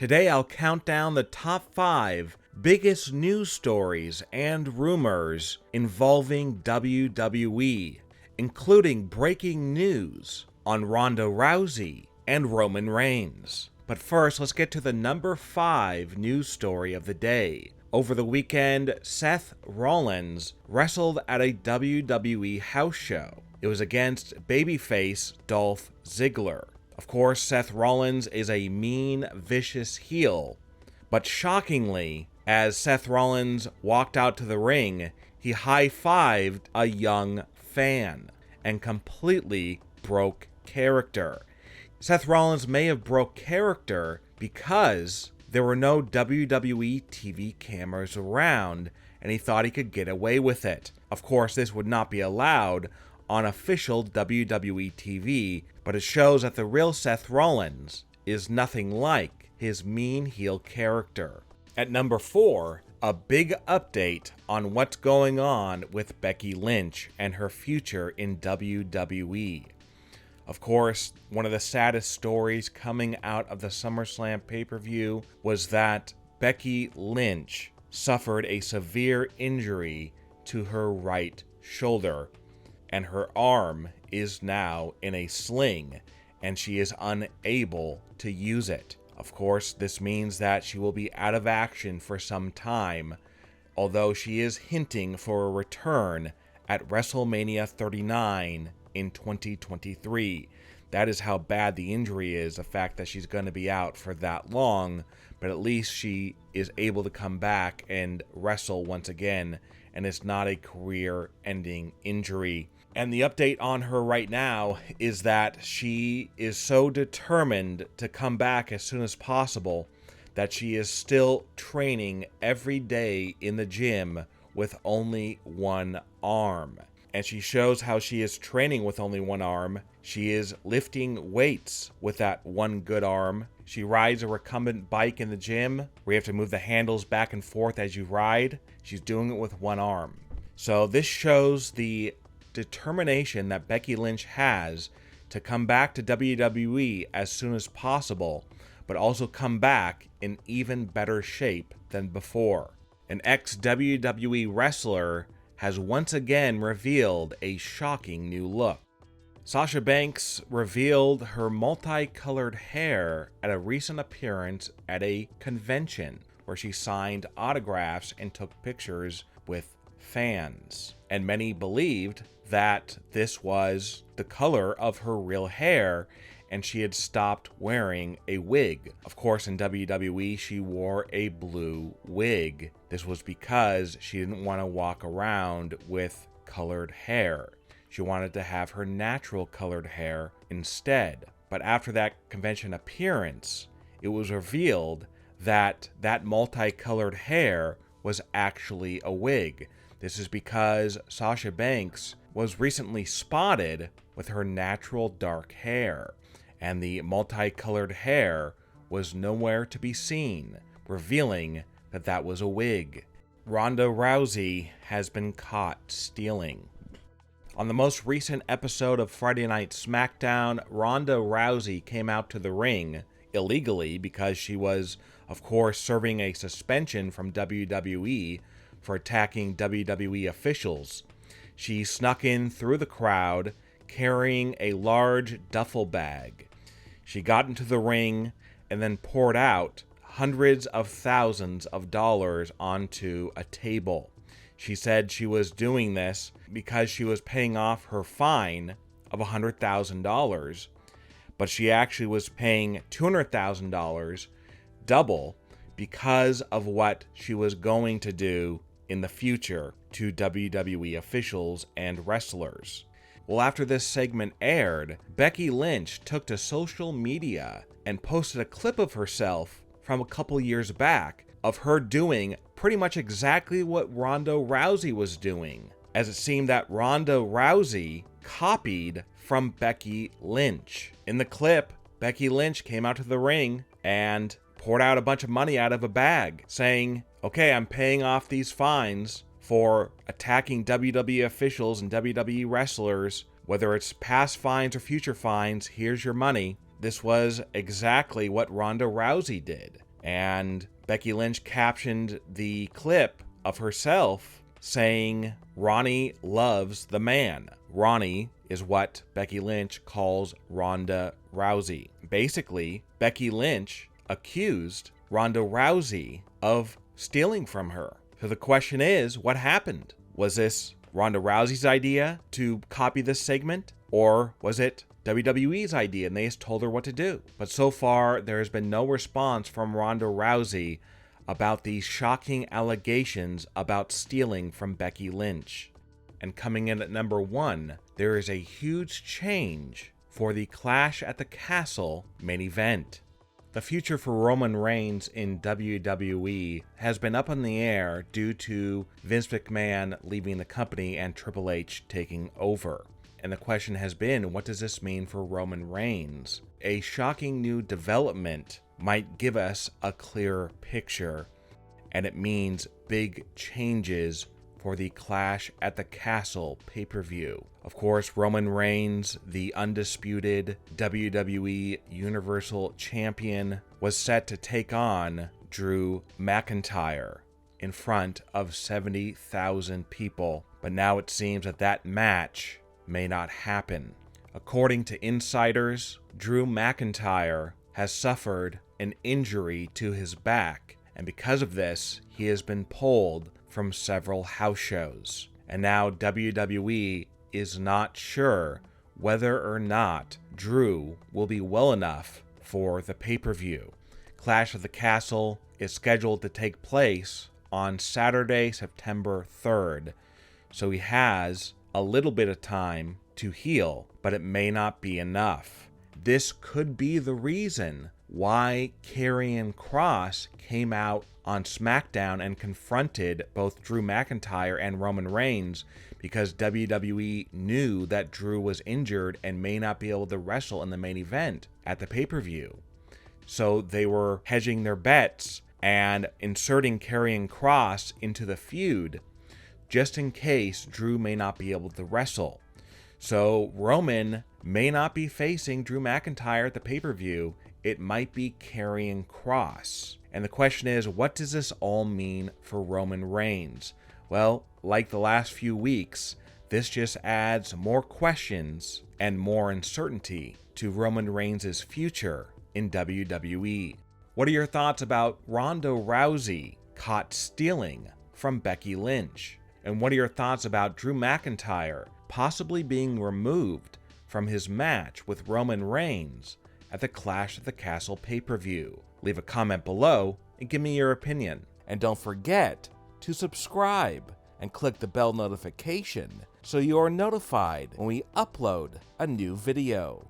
Today I'll count down the top 5 biggest news stories and rumors involving WWE, including breaking news on Ronda Rousey and Roman Reigns. But first, let's get to the number 5 news story of the day. Over the weekend, Seth Rollins wrestled at a WWE house show. It was against babyface Dolph Ziggler. Of course, Seth Rollins is a mean, vicious heel. But shockingly, as Seth Rollins walked out to the ring, he high-fived a young fan and completely broke character. Seth Rollins may have broke character because there were no WWE TV cameras around and he thought he could get away with it. Of course, this would not be allowed on official WWE TV, but it shows that the real Seth Rollins is nothing like his mean heel character. At number 4, a big update on what's going on with Becky Lynch and her future in WWE. Of course, one of the saddest stories coming out of the SummerSlam pay-per-view was that Becky Lynch suffered a severe injury to her right shoulder, and her arm is now in a sling, and she is unable to use it. Of course, this means that she will be out of action for some time, although she is hinting for a return at WrestleMania 39 in 2023. That is how bad the injury is, the fact that she's going to be out for that long, but at least she is able to come back and wrestle once again, and it's not a career-ending injury. And the update on her right now is that she is so determined to come back as soon as possible that she is still training every day in the gym with only one arm. And she shows how she is training with only one arm. She is lifting weights with that one good arm. She rides a recumbent bike in the gym where you have to move the handles back and forth as you ride. She's doing it with one arm. So this shows the determination that Becky Lynch has to come back to WWE as soon as possible, but also come back in even better shape than before. An ex-WWE wrestler has once again revealed a shocking new look. Sasha Banks revealed her multicolored hair at a recent appearance at a convention where she signed autographs and took pictures with fans. And many believed that this was the color of her real hair and she had stopped wearing a wig. Of course, in WWE, she wore a blue wig. This was because she didn't want to walk around with colored hair. She wanted to have her natural colored hair instead. But after that convention appearance, it was revealed that that multicolored hair was actually a wig. This is because Sasha Banks was recently spotted with her natural dark hair, and the multicolored hair was nowhere to be seen, revealing that that was a wig. Ronda Rousey has been caught stealing. On the most recent episode of Friday Night SmackDown, Ronda Rousey came out to the ring illegally because she was, of course, serving a suspension from WWE for attacking WWE officials. She snuck in through the crowd carrying a large duffel bag. She got into the ring and then poured out hundreds of thousands of dollars onto a table. She said she was doing this because she was paying off her fine of $100,000, but she actually was paying $200,000, double, because of what she was going to do in the future to WWE officials and wrestlers. Well, after this segment aired, Becky Lynch took to social media and posted a clip of herself from a couple years back of her doing pretty much exactly what Ronda Rousey was doing, as it seemed that Ronda Rousey copied from Becky Lynch. In the clip, Becky Lynch came out to the ring and poured out a bunch of money out of a bag, saying, "Okay, I'm paying off these fines for attacking WWE officials and WWE wrestlers, whether it's past fines or future fines, here's your money." This was exactly what Ronda Rousey did. And Becky Lynch captioned the clip of herself saying, "Ronnie loves the man." Ronnie is what Becky Lynch calls Ronda Rousey. Basically, Becky Lynch accused Ronda Rousey of stealing from her. So the question is, what happened? Was this Ronda Rousey's idea to copy this segment? Or was it WWE's idea and they just told her what to do? But so far, there has been no response from Ronda Rousey about these shocking allegations about stealing from Becky Lynch. And coming in at number 1, there is a huge change for the Clash at the Castle main event. The future for Roman Reigns in WWE has been up in the air due to Vince McMahon leaving the company and Triple H taking over. And the question has been, what does this mean for Roman Reigns? A shocking new development might give us a clearer picture, and it means big changes for the Clash at the Castle pay-per-view. Of course, Roman Reigns, the undisputed WWE Universal Champion, was set to take on Drew McIntyre in front of 70,000 people. But now it seems that that match may not happen. According to insiders, Drew McIntyre has suffered an injury to his back, and because of this, he has been pulled from several house shows. And now WWE is not sure whether or not Drew will be well enough for the pay-per-view. Clash of the Castle is scheduled to take place on Saturday, September 3rd, so he has a little bit of time to heal, but it may not be enough. This could be the reason why Karrion Kross came out on SmackDown and confronted both Drew McIntyre and Roman Reigns, because WWE knew that Drew was injured and may not be able to wrestle in the main event at the pay-per-view. So they were hedging their bets and inserting Karrion Kross into the feud just in case Drew may not be able to wrestle. So Roman may not be facing Drew McIntyre at the pay-per-view. It might be Karrion Kross. And the question is, what does this all mean for Roman Reigns? Well, like the last few weeks, this just adds more questions and more uncertainty to Roman Reigns' future in WWE. What are your thoughts about Ronda Rousey caught stealing from Becky Lynch? And what are your thoughts about Drew McIntyre possibly being removed from his match with Roman Reigns at the Clash at the Castle pay-per-view? Leave a comment below and give me your opinion. And don't forget to subscribe and click the bell notification so you are notified when we upload a new video.